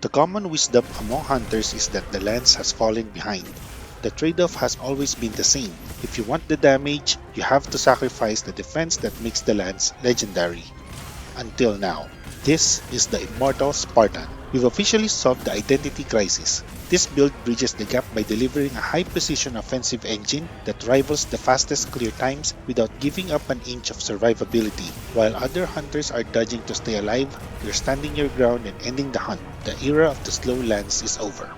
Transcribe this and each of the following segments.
The common wisdom among hunters is that the lance has fallen behind. The trade-off has always been the same. If you want the damage, you have to sacrifice the defense that makes the lance legendary. Until now. This is the Immortal Spartan. We've officially solved the identity crisis. This build bridges the gap by delivering a high-precision offensive engine that rivals the fastest clear times without giving up an inch of survivability. While other hunters are dodging to stay alive, you're standing your ground and ending the hunt. The era of the slow lance is over.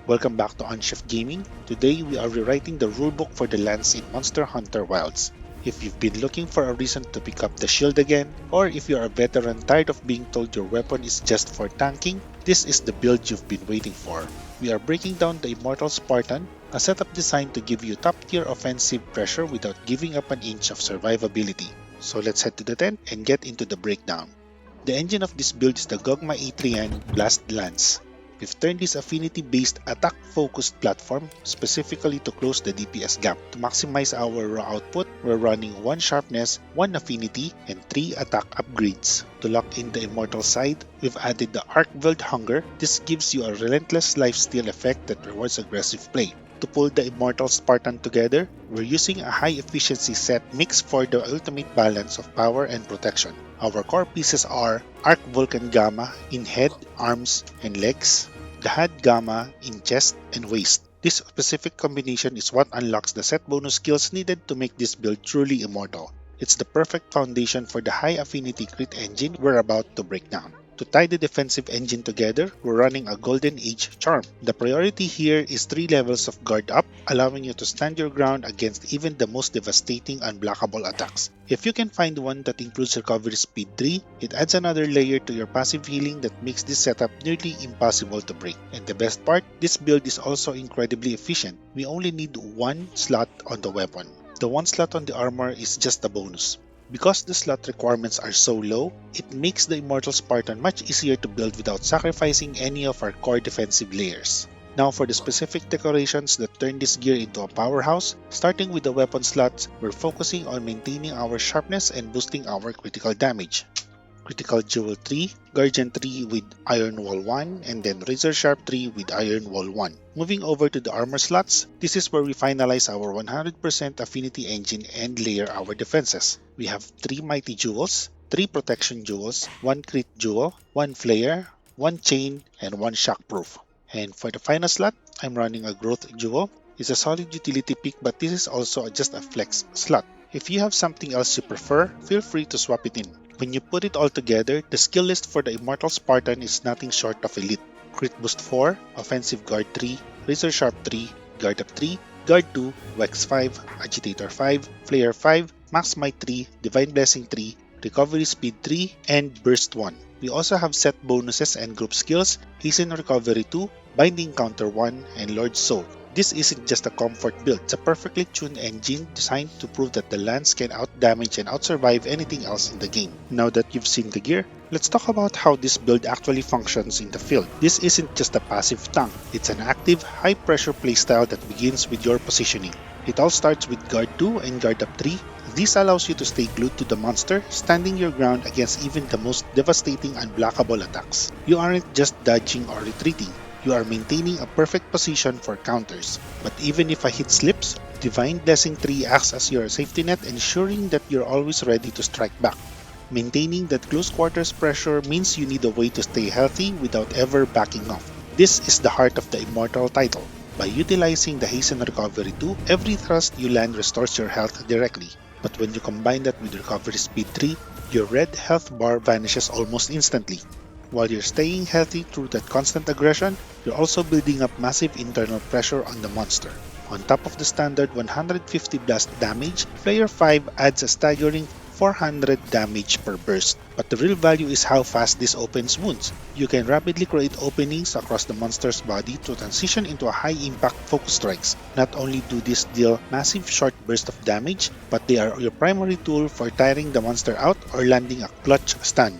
Welcome back to Unshift Gaming. Today we are rewriting the rulebook for the lance in Monster Hunter Wilds. If you've been looking for a reason to pick up the shield again, or if you're a veteran tired of being told your weapon is just for tanking, this is the build you've been waiting for. We are breaking down the Immortal Spartan, a setup designed to give you top-tier offensive pressure without giving up an inch of survivability. So let's head to the tent and get into the breakdown. The engine of this build is the Gogma A3N Blast Lance. We've turned this affinity-based attack-focused platform specifically to close the DPS gap. To maximize our raw output, we're running 1 sharpness, 1 affinity, and 3 attack upgrades. To lock in the immortal side, we've added the Arc-Veiled Hunger. This gives you a relentless lifesteal effect that rewards aggressive play. To pull the Immortal Spartan together, we're using a high-efficiency set mix for the ultimate balance of power and protection. Our core pieces are Arc Vulcan Gamma in head, arms, and legs, the Had Gamma in chest and waist. This specific combination is what unlocks the set bonus skills needed to make this build truly immortal. It's the perfect foundation for the high-affinity crit engine we're about to break down. To tie the defensive engine together, we're running a Golden Age charm. The priority here is 3 levels of guard up, allowing you to stand your ground against even the most devastating unblockable attacks. If you can find one that includes recovery speed 3, it adds another layer to your passive healing that makes this setup nearly impossible to break. And the best part, this build is also incredibly efficient. We only need 1 slot on the weapon. The 1 slot on the armor is just a bonus. Because the slot requirements are so low, it makes the Immortal Spartan much easier to build without sacrificing any of our core defensive layers. Now for the specific decorations that turn this gear into a powerhouse, starting with the weapon slots, we're focusing on maintaining our sharpness and boosting our critical damage. Critical Jewel 3, Guardian 3 with Iron Wall 1, and then Razor Sharp 3 with Iron Wall 1. Moving over to the armor slots, this is where we finalize our 100% affinity engine and layer our defenses. We have 3 Mighty Jewels, 3 Protection Jewels, 1 Crit Jewel, 1 Flare, 1 Chain, and 1 Shockproof. And for the final slot, I'm running a Growth Jewel. It's a solid utility pick, but this is also just a flex slot. If you have something else you prefer, feel free to swap it in. When you put it all together, the skill list for the Immortal Spartan is nothing short of elite. Crit Boost 4, Offensive Guard 3, Razor Sharp 3, Guard Up 3, Guard 2, Wax 5, Agitator 5, Flare 5, Max Might 3, Divine Blessing 3, Recovery Speed 3, and Burst 1. We also have set bonuses and group skills, Hasten Recovery 2, Binding Counter 1, and Lord's Soul. This isn't just a comfort build, it's a perfectly tuned engine designed to prove that the lance can out-damage and out-survive anything else in the game. Now that you've seen the gear, let's talk about how this build actually functions in the field. This isn't just a passive tank, it's an active, high-pressure playstyle that begins with your positioning. It all starts with Guard 2 and Guard Up 3. This allows you to stay glued to the monster, standing your ground against even the most devastating unblockable attacks. You aren't just dodging or retreating. You are maintaining a perfect position for counters. But even if a hit slips, Divine Blessing 3 acts as your safety net, ensuring that you're always ready to strike back. Maintaining that close quarters pressure means you need a way to stay healthy without ever backing off. This is the heart of the Immortal title. By utilizing the Hasten Recovery 2, every thrust you land restores your health directly. But when you combine that with Recovery Speed 3, your red health bar vanishes almost instantly. While you're staying healthy through that constant aggression, you're also building up massive internal pressure on the monster. On top of the standard 150 blast damage, Flare 5 adds a staggering 400 damage per burst. But the real value is how fast this opens wounds. You can rapidly create openings across the monster's body to transition into a high-impact focus strikes. Not only do these deal massive short bursts of damage, but they are your primary tool for tiring the monster out or landing a clutch stun.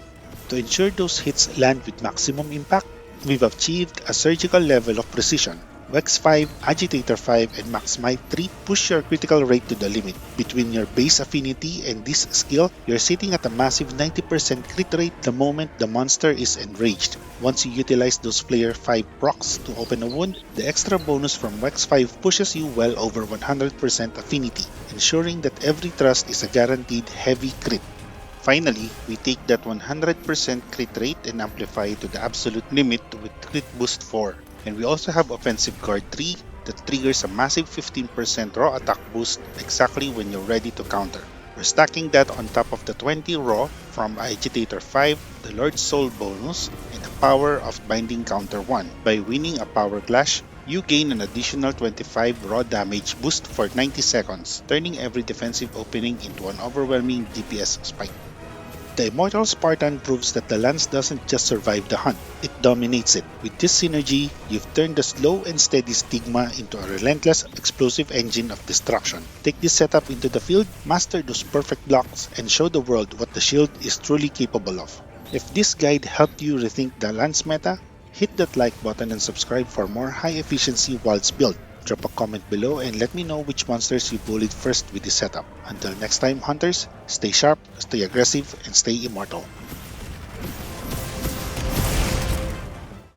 To ensure those hits land with maximum impact, we've achieved a surgical level of precision. Vex 5, Agitator 5, and Max Might 3 push your critical rate to the limit. Between your base affinity and this skill, you're sitting at a massive 90% crit rate the moment the monster is enraged. Once you utilize those Flare 5 procs to open a wound, the extra bonus from Vex 5 pushes you well over 100% affinity, ensuring that every thrust is a guaranteed heavy crit. Finally, we take that 100% crit rate and amplify it to the absolute limit with Crit Boost 4. And we also have Offensive Guard 3 that triggers a massive 15% raw attack boost exactly when you're ready to counter. We're stacking that on top of the 20 raw from Agitator 5, the Lord's Soul bonus, and the power of Binding Counter 1. By winning a Power Clash, you gain an additional 25 raw damage boost for 90 seconds, turning every defensive opening into an overwhelming DPS spike. The Immortal Spartan proves that the lance doesn't just survive the hunt, it dominates it. With this synergy, you've turned the slow and steady Stigma into a relentless, explosive engine of destruction. Take this setup into the field, master those perfect blocks, and show the world what the shield is truly capable of. If this guide helped you rethink the lance meta, hit that like button and subscribe for more high-efficiency Wilds build. Drop a comment below and let me know which monsters you bullied first with this setup. Until next time, hunters, stay sharp, stay aggressive, and stay immortal.